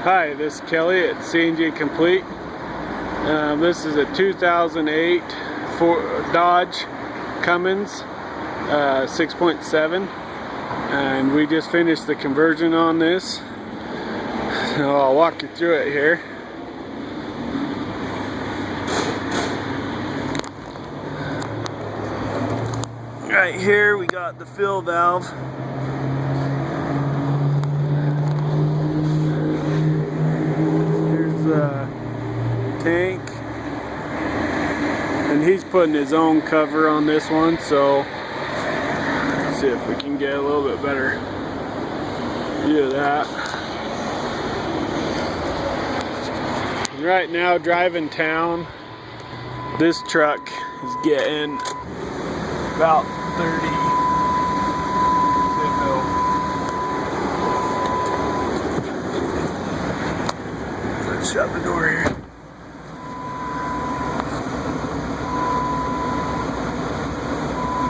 Hi, this is Kelly at Cng Complete. This is a 2008 Dodge Cummins 6.7, and we just finished the conversion on this. So I'll walk you through it here. Right here we got the fill valve. Tank, and he's putting his own cover on this one, so let's see if we can get a little bit better view of that. And right now, driving town, this truck is getting about 30. Let's shut the door here.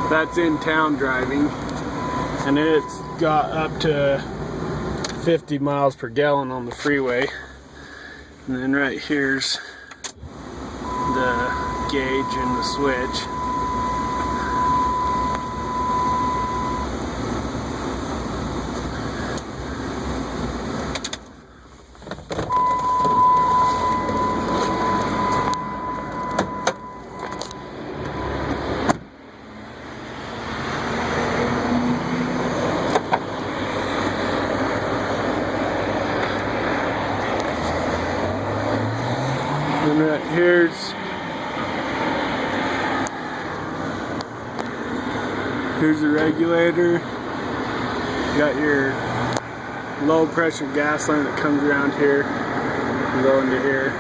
That's in town driving, and it's got up to 50 miles per gallon on the freeway. And then right here's the gauge and the switch. And right here's the regulator. You got your low pressure gas line that comes around here and go into here.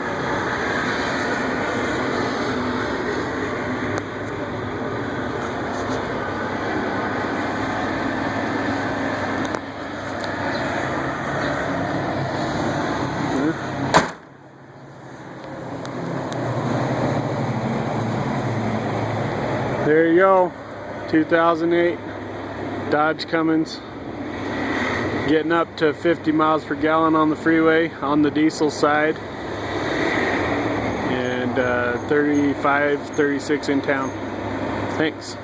There you go, 2008 Dodge Cummins, getting up to 50 miles per gallon on the freeway on the diesel side, and 35, 36 in town. Thanks.